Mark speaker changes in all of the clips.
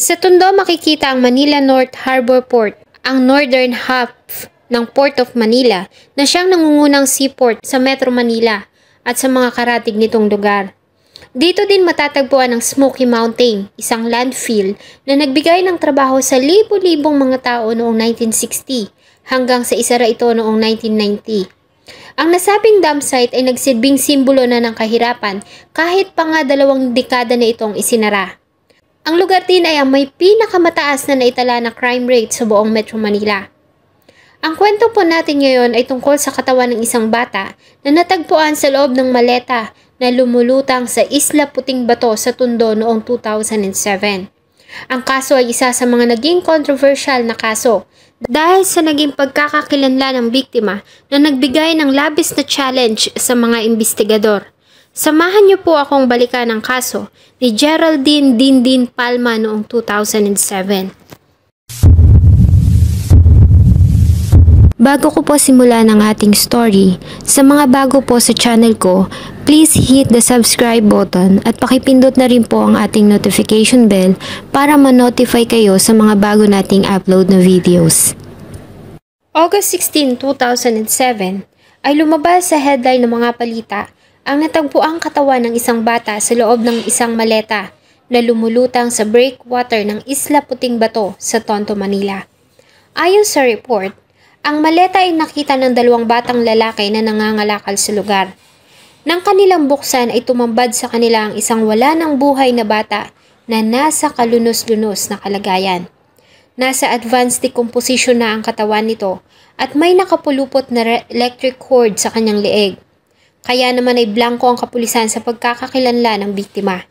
Speaker 1: Sa Tondo makikita ang Manila North Harbor Port, ang northern half ng Port of Manila na siyang nangungunang seaport sa Metro Manila at sa mga karatig nitong lugar. Dito din matatagpuan ang Smoky Mountain, isang landfill na nagbigay ng trabaho sa libo-libong mga tao noong 1960 hanggang sa isara ito noong 1990. Ang nasabing dump site ay nagsilbing simbolo na ng kahirapan kahit pa nga 2 dekada na itong isinara. Ang lugar din ay ang may pinakamataas na naitala na crime rate sa buong Metro Manila. Ang kwento po natin ngayon ay tungkol sa katawan ng isang bata na natagpuan sa loob ng maleta na lumulutang sa Isla Puting Bato sa Tondo noong 2007. Ang kaso ay isa sa mga naging controversial na kaso dahil sa naging pagkakakilanlan ng biktima na nagbigay ng labis na challenge sa mga investigador. Samahan niyo po akong balikan ang kaso ni Geraldine Dindin Palma noong 2007. Bago ko po simulan ang ating story, sa mga bago po sa channel ko, please hit the subscribe button at pakipindot na rin po ang ating notification bell para ma-notify kayo sa mga bago nating upload na videos. August 16, 2007 ay lumabas sa headline ng mga balita ang natagpuang katawan ng isang bata sa loob ng isang maleta na lumulutang sa breakwater ng Isla Puting Bato sa Tondo, Manila. Ayon sa report, ang maleta ay nakita ng 2 batang lalaki na nangangalakal sa lugar. Nang kanilang buksan ay tumambad sa kanila ang isang wala ng buhay na bata na nasa kalunos-lunos na kalagayan. Nasa advanced decomposition na ang katawan nito at may nakapulupot na electric cord sa kanyang leeg. Kaya naman ay blanko ang kapulisan sa pagkakakilanlan ng biktima.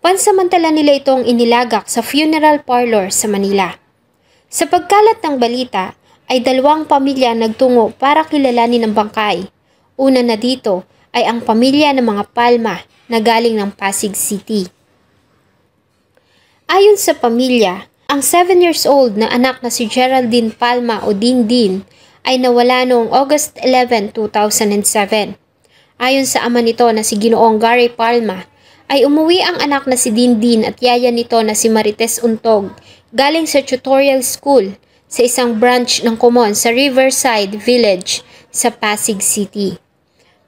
Speaker 1: Pansamantala nila itong inilagak sa funeral parlor sa Manila. Sa pagkalat ng balita, ay 2 pamilya nagtungo para kilalanin ang bangkay. Una na dito ay ang pamilya ng mga Palma na galing ng Pasig City. Ayon sa pamilya, ang 7 years old na anak na si Geraldine Palma o Dindin ay nawala noong August 11, 2007. Ayon sa ama nito na si Ginoong Gary Palma, ay umuwi ang anak na si Dindin at yaya nito na si Marites Untog galing sa tutorial school sa isang branch ng Kumon sa Riverside Village sa Pasig City.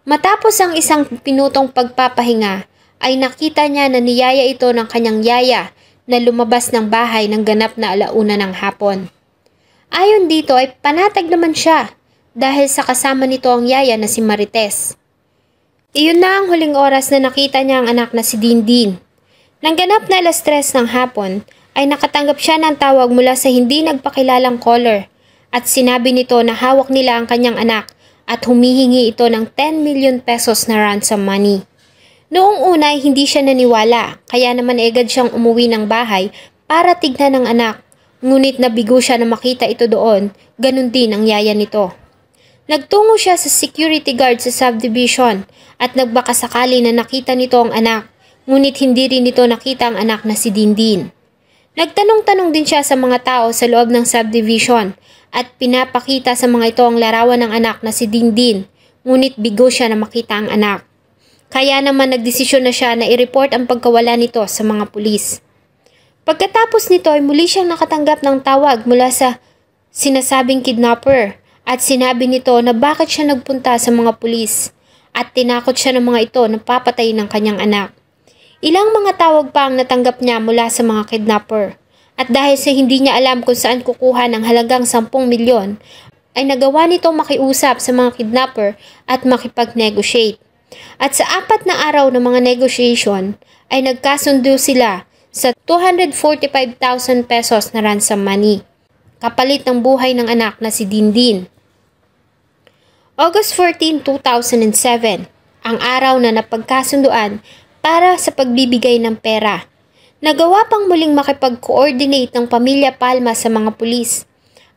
Speaker 1: Matapos ang isang pinutong pagpapahinga, ay nakita niya na niyaya ito ng kanyang yaya na lumabas ng bahay ng ganap na 1:00 ng hapon. Ayon dito ay panatag naman siya dahil sa kasama nito ang yaya na si Marites. Iyon na ang huling oras na nakita niya ang anak na si Dindin. Nang ganap na 3:00 ng hapon, ay nakatanggap siya ng tawag mula sa hindi nagpakilalang caller at sinabi nito na hawak nila ang kanyang anak at humihingi ito ng 10 million pesos na ransom money. Noong una ay hindi siya naniwala, kaya naman agad siyang umuwi ng bahay para tignan ng anak, ngunit nabigo siya na makita ito doon, ganun din ang yaya nito. Nagtungo siya sa security guard sa subdivision at nagbakasakali na nakita nito ang anak, ngunit hindi rin nito nakita ang anak na si Dindin. Nagtanong-tanong din siya sa mga tao sa loob ng subdivision at pinapakita sa mga ito ang larawan ng anak na si Dindin, ngunit bigo siya na makita ang anak. Kaya naman nagdesisyon na siya na i-report ang pagkawala nito sa mga pulis. Pagkatapos nito ay muli siyang nakatanggap ng tawag mula sa sinasabing kidnapper at sinabi nito na bakit siya nagpunta sa mga pulis at tinakot siya ng mga ito na papatayin ng kanyang anak. Ilang mga tawag pa ang natanggap niya mula sa mga kidnapper at dahil sa hindi niya alam kung saan kukuha ng halagang 10 milyon, ay nagawa nitong makiusap sa mga kidnapper at makipag-negotiate. At sa 4 na araw ng mga negotiation ay nagkasundo sila sa 245,000 pesos na ransom money, kapalit ng buhay ng anak na si Dindin. August 14, 2007, ang araw na napagkasunduan para sa pagbibigay ng pera. Nagawa pang muling makipag-coordinate ng pamilya Palma sa mga pulis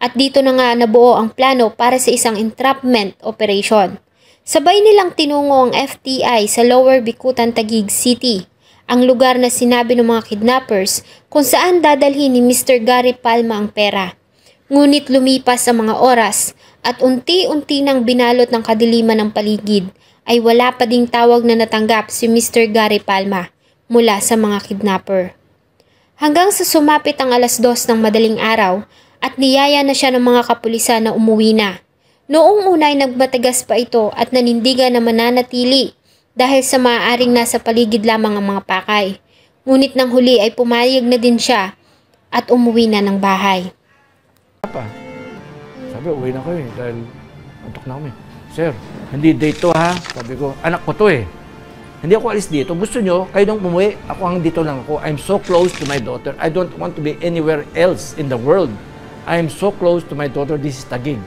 Speaker 1: at dito na nga nabuo ang plano para sa isang entrapment operation. Sabay nilang tinungo ang FTI sa Lower Bicutan, Taguig City, ang lugar na sinabi ng mga kidnappers kung saan dadalhin ni Mr. Gary Palma ang pera. Ngunit lumipas ang mga oras at unti-unti nang binalot ng kadiliman ng paligid ay wala pa ding tawag na natanggap si Mr. Gary Palma mula sa mga kidnapper. Hanggang sa sumapit ang 2:00 ng madaling araw at niyaya na siya ng mga kapulisan na umuwi na. Noong una ay nagmatigas pa ito at nanindigan na mananatili dahil sa maaaring nasa paligid lamang ang mga pakay. Ngunit nang huli ay pumayag na din siya at umuwi na ng bahay.
Speaker 2: Sabi, uwi na ko dahil antok na kami. Sir, hindi date to ha. Sabi ko, anak ko to Hindi ako alis dito. Gusto nyo, kayo nang umuwi. Ako ang dito lang ako. I'm so close to my daughter. I don't want to be anywhere else in the world. I'm so close to my daughter. This is Taguig.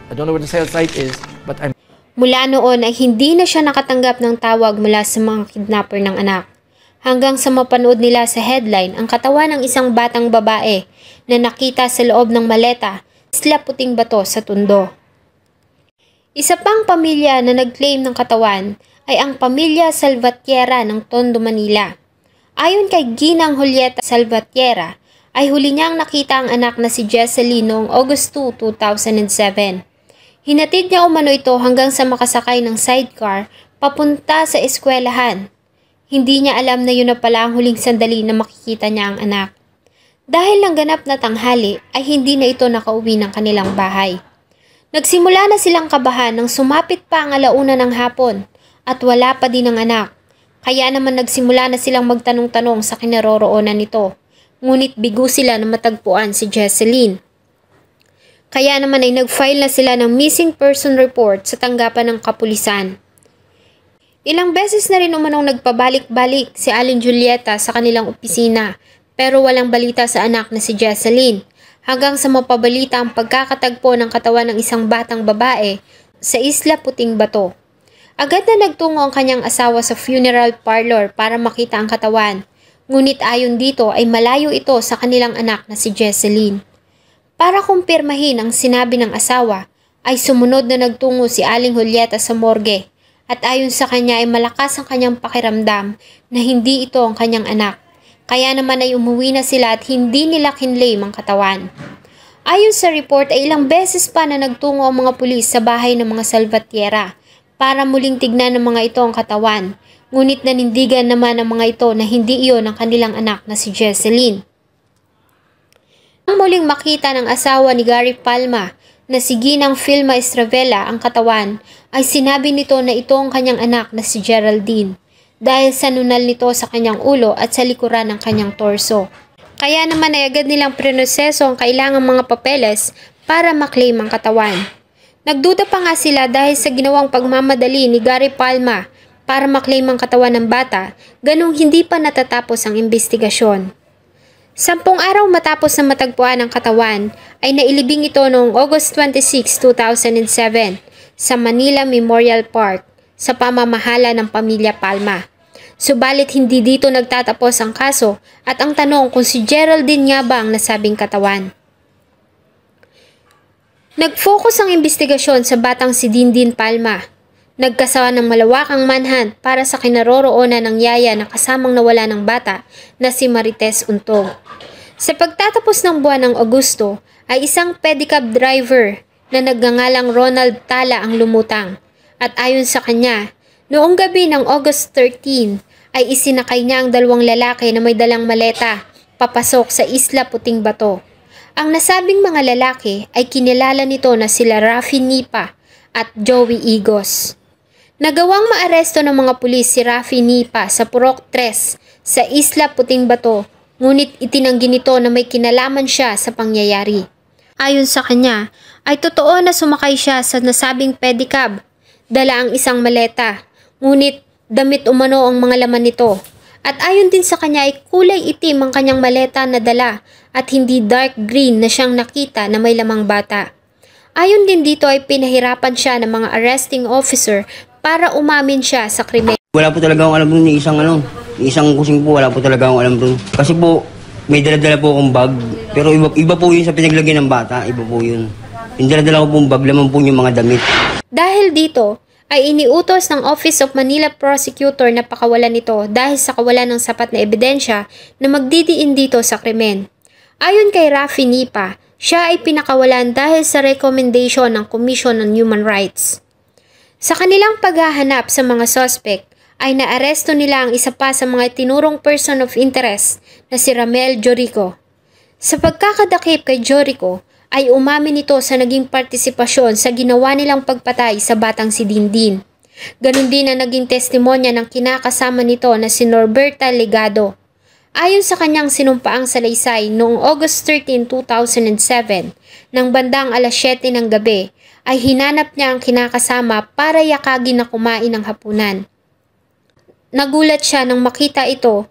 Speaker 2: I don't know where the cell site is, but I'm...
Speaker 1: Mula noon ay hindi na siya nakatanggap ng tawag mula sa mga kidnapper ng anak. Hanggang sa mapanood nila sa headline ang katawan ng isang batang babae na nakita sa loob ng maleta, Isla Puting Bato sa Tondo. Isa pang pamilya na nag-claim ng katawan ay ang pamilya Salvatierra ng Tondo, Manila. Ayon kay Ginang Julieta Salvatierra, ay huli niyang nakita ang anak na si Jesseline noong August 2, 2007. Hinatid niya umano ito hanggang sa makasakay ng sidecar papunta sa eskwelahan. Hindi niya alam na yun na pala ang huling sandali na makikita niya ang anak. Dahil lang ganap na tanghali ay hindi na ito nakauwi ng kanilang bahay. Nagsimula na silang kabahan nang sumapit pa ang 1:00 ng hapon at wala pa din ang anak. Kaya naman nagsimula na silang magtanong-tanong sa kinaroroonan nito. Ngunit bigo sila na matagpuan si Jesseline. Kaya naman ay nag-file na sila ng missing person report sa tanggapan ng kapulisan. Ilang beses na rin umanong nagpabalik-balik si Aling Julieta sa kanilang opisina pero walang balita sa anak na si Jesseline hanggang sa mapabalita ang pagkakatagpo ng katawan ng isang batang babae sa Isla Puting Bato. Agad na nagtungo ang kanyang asawa sa funeral parlor para makita ang katawan, ngunit ayon dito ay malayo ito sa kanilang anak na si Jesseline. Para kumpirmahin ang sinabi ng asawa ay sumunod na nagtungo si Aling Julieta sa morgue. At ayon sa kanya ay malakas ang kanyang pakiramdam na hindi ito ang kanyang anak. Kaya naman ay umuwi na sila at hindi nila kinlaim ang katawan. Ayon sa report ay ilang beses pa na nagtungo ang mga pulis sa bahay ng mga Salvatierra para muling tignan ng mga ito ang katawan. Ngunit nanindigan naman ang mga ito na hindi iyon ang kanilang anak na si Jesseline. Ang muling makita ng asawa ni Gary Palma na si Ginang Filma Estravela ang katawan ay sinabi nito na ito ang kanyang anak na si Geraldine dahil sa nunal nito sa kanyang ulo at sa likuran ng kanyang torso. Kaya naman ay agad nilang prinoseso ang kailangang mga papeles para maklaim ang katawan. Nagduda pa nga sila dahil sa ginawang pagmamadali ni Gary Palma para maklaim ang katawan ng bata, ganung hindi pa natatapos ang investigasyon. 10 araw matapos na matagpuan ang katawan ay nailibing ito noong August 26, 2007 sa Manila Memorial Park sa pamamahala ng pamilya Palma. Subalit hindi dito nagtatapos ang kaso at ang tanong kung si Geraldine nga ba ang nasabing katawan. Nag-focus ang investigasyon sa batang si Dindin Palma. Nagkasawa ng malawakang manhunt para sa kinaroroonan ng yaya na kasamang nawala ng bata na si Marites Untog. Sa pagtatapos ng buwan ng Agosto ay isang pedicab driver na nagngangalang Ronald Tala ang lumutang. At ayon sa kanya, noong gabi ng August 13 ay isinakay niya ang 2 lalaki na may dalang maleta papasok sa Isla Puting Bato. Ang nasabing mga lalaki ay kinilala nito na sila Rafi Nipa at Joey Igos. Nagawang maaresto ng mga pulis si Rafi Nipa sa Purok 3 sa Isla Puting Bato, ngunit itinanggi nito na may kinalaman siya sa pangyayari. Ayon sa kanya, ay totoo na sumakay siya sa nasabing pedicab, dala ang isang maleta, ngunit damit umano ang mga laman nito. At ayon din sa kanya ay kulay itim ang kanyang maleta na dala at hindi dark green na siyang nakita na may lamang bata. Ayon din dito ay pinahirapan siya ng mga arresting officer para umamin siya sa krimen.
Speaker 3: Wala po talaga akong alam doon ni isang kusing po, wala po talaga akong alam doon. Kasi po, may dala-dala po akong bag, pero iba po yun sa pinaglagyan ng bata, iba po yun. Yung dala-dala ko pong bag, laman po yung mga damit.
Speaker 1: Dahil dito, ay iniutos ng Office of Manila Prosecutor na pakawalan nito dahil sa kawalan ng sapat na ebidensya na magdidiin dito sa krimen. Ayon kay Rafi Nipa, siya ay pinakawalan dahil sa recommendation ng Commission on Human Rights. Sa kanilang paghahanap sa mga suspect, ay naaresto nila ang isa pa sa mga tinurong person of interest na si Ramel Jorico. Sa pagkakadakip kay Jorico ay umamin ito sa naging partisipasyon sa ginawa nilang pagpatay sa batang si Dindin. Ganon din ang naging testimonya ng kinakasama nito na si Norberta Legado. Ayon sa kanyang sinumpaang salaysay noong August 13, 2007, nang bandang alas 7 ng gabi, ay hinanap niya ang kinakasama para yakagin na kumain ng hapunan. Nagulat siya nang makita ito,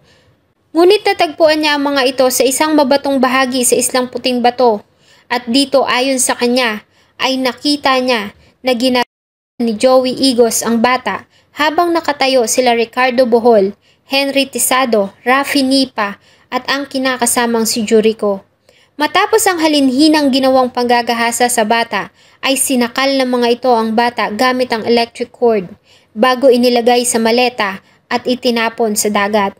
Speaker 1: ngunit natagpuan niya ang mga ito sa isang mabatong bahagi sa islang puting bato, at dito ayon sa kanya ay nakita niya na ginagawa ni Joey Igos ang bata habang nakatayo sila Ricardo Bohol, Henry Tisado, Rafi Nipa at ang kinakasamang si Jorico. Matapos ang halinhinang ginawang panggagahasa sa bata ay sinakal ng mga ito ang bata gamit ang electric cord bago inilagay sa maleta at itinapon sa dagat.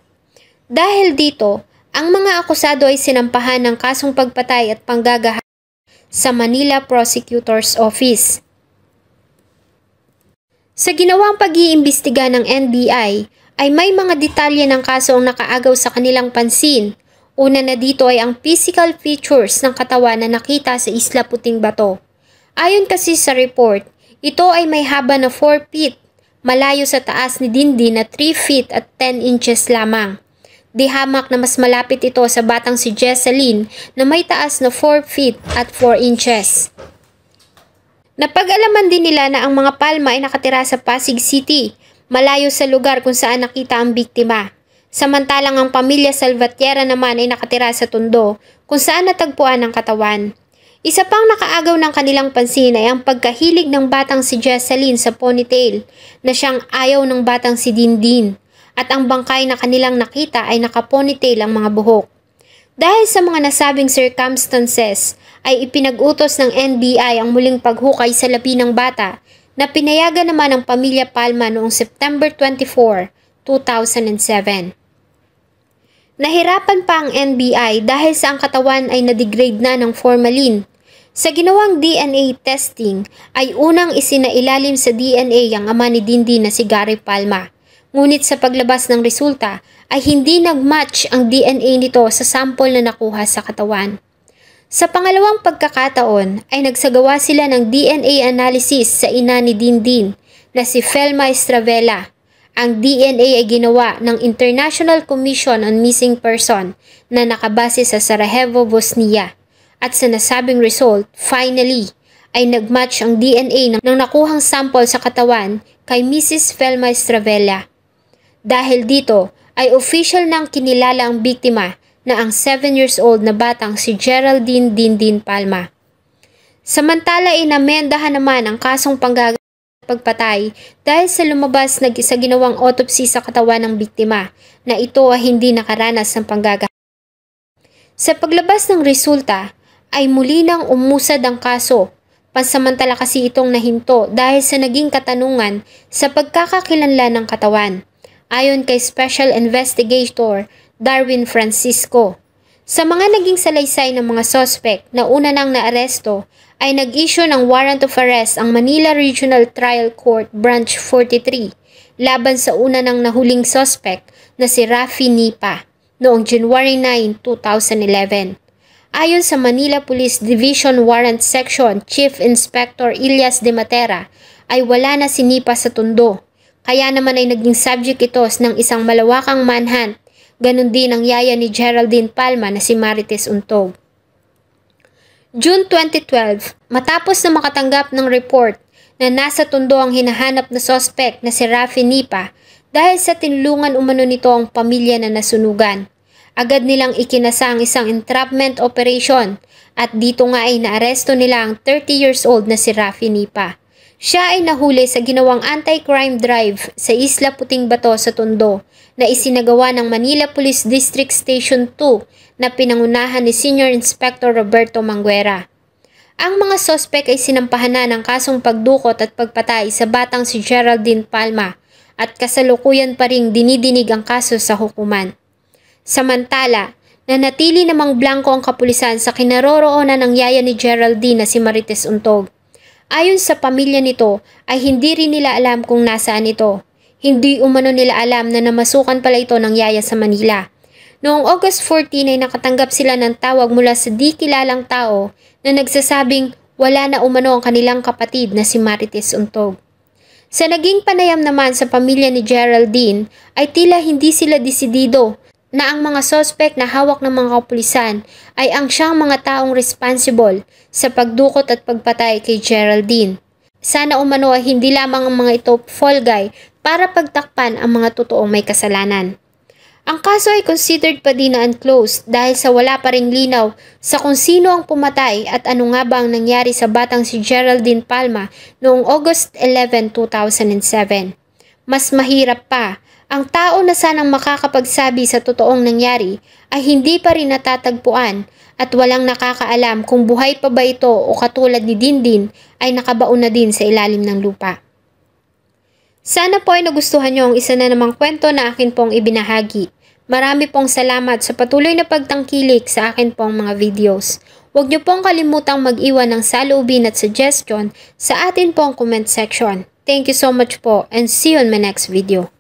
Speaker 1: Dahil dito, ang mga akusado ay sinampahan ng kasong pagpatay at panggagahasa sa Manila Prosecutor's Office. Sa ginawang pag-iimbestiga ng NBI, ay may mga detalye ng kaso ang nakaagaw sa kanilang pansin. Una na dito ay ang physical features ng katawan na nakita sa Isla Puting Bato. Ayon kasi sa report, ito ay may haba na 4 feet, malayo sa taas ni Dindin na 3 feet at 10 inches lamang. Di hamak na mas malapit ito sa batang si Jesseline na may taas na 4 feet at 4 inches. Napag-alaman din nila na ang mga palma ay nakatira sa Pasig City, malayo sa lugar kung saan nakita ang biktima. Samantalang ang pamilya Salvatierra naman ay nakatira sa Tondo, kung saan natagpuan ang katawan. Isa pang nakaagaw ng kanilang pansin ay ang pagkahilig ng batang si Jesseline sa ponytail na siyang ayaw ng batang si Dindin, at ang bangkay na kanilang nakita ay nakaponytail ang mga buhok. Dahil sa mga nasabing circumstances ay ipinag-utos ng NBI ang muling paghukay sa labi ng bata na pinayagan naman ng pamilya Palma noong September 24, 2007. Nahirapan pa ang NBI dahil sa ang katawan ay na-degrade na ng formalin. Sa ginawang DNA testing ay unang isinailalim sa DNA ang ama ni Dindin na si Gary Palma. Ngunit sa paglabas ng resulta ay hindi nag-match ang DNA nito sa sample na nakuha sa katawan. Sa pangalawang pagkakataon ay nagsagawa sila ng DNA analysis sa ina ni Dindin na si Felma Estravela. Ang DNA ay ginawa ng International Commission on Missing Person na nakabase sa Sarajevo, Bosnia. At sa nasabing result, finally, ay nagmatch ang DNA ng nakuhang sample sa katawan kay Mrs. Felma Estravela. Dahil dito ay official nang kinilala ang biktima na ang 7 years old na batang si Geraldine Dindin Palma. Samantala inamendahan naman ang kasong pagpatay dahil sa lumabas sa ginawang autopsy sa katawan ng biktima na ito ay hindi nakaranas ng panggagahasa. Sa paglabas ng resulta ay muli nang umusad ang kaso. Pansamantala kasi itong nahinto dahil sa naging katanungan sa pagkakakilanlan ng katawan. Ayon kay Special Investigator Darwin Francisco, sa mga naging salaysay ng mga suspect na una nang naaresto ay nag-issue ng warrant of arrest ang Manila Regional Trial Court Branch 43 laban sa una nang nahuling suspect na si Rafi Nipa noong January 9, 2011. Ayon sa Manila Police Division Warrant Section Chief Inspector Ilyas de Matera ay wala na si Nipa sa Tondo. Kaya naman ay naging subject ito ng isang malawakang manhunt. Ganon din ang yaya ni Geraldine Palma na si Marites Untog. June 2012, matapos na makatanggap ng report na nasa Tondo ang hinahanap na suspect na si Rafi Nipa dahil sa tinulungan umano nito ang pamilya na nasunugan. Agad nilang ikinasa ang isang entrapment operation at dito nga ay naaresto nila ang 30 years old na si Rafi Nipa. Siya ay nahuli sa ginawang anti-crime drive sa Isla Puting Bato sa Tondo na isinagawa ng Manila Police District Station 2 na pinangunahan ni Senior Inspector Roberto Manguera. Ang mga sospek ay sinampahan na ng kasong pagdukot at pagpatay sa batang si Geraldine Palma at kasalukuyan pa ring dinidinig ang kaso sa hukuman. Samantala, nanatili namang blanko ang kapulisan sa kinaroroonan ng yaya ni Geraldine na si Marites Untog. Ayon sa pamilya nito ay hindi rin nila alam kung nasaan ito. Hindi umano nila alam na namasukan pala ito ng yaya sa Manila. Noong August 14 ay nakatanggap sila ng tawag mula sa di kilalang tao na nagsasabing wala na umano ang kanilang kapatid na si Marites Untog. Sa naging panayam naman sa pamilya ni Geraldine ay tila hindi sila desidido na ang mga sospek na hawak ng mga kapulisan ay ang siyang mga taong responsible sa pagdukot at pagpatay kay Geraldine. Sana umano ay hindi lamang ang mga ito fall guy para pagtakpan ang mga totoong may kasalanan. Ang kaso ay considered pa din na unclosed dahil sa wala pa ring linaw sa kung sino ang pumatay at ano nga ba ang nangyari sa batang si Geraldine Palma noong August 11, 2007. Mas mahirap pa, ang tao na sanang makakapagsabi sa totoong nangyari ay hindi pa rin natatagpuan at walang nakakaalam kung buhay pa ba ito o katulad ni Dindin ay nakabaon na din sa ilalim ng lupa. Sana po ay nagustuhan nyo ang isa na namang kwento na akin pong ibinahagi. Marami pong salamat sa patuloy na pagtangkilik sa akin pong mga videos. Huwag nyo pong kalimutang mag-iwan ng saloobin at suggestion sa atin pong comment section. Thank you so much po and see you on my next video.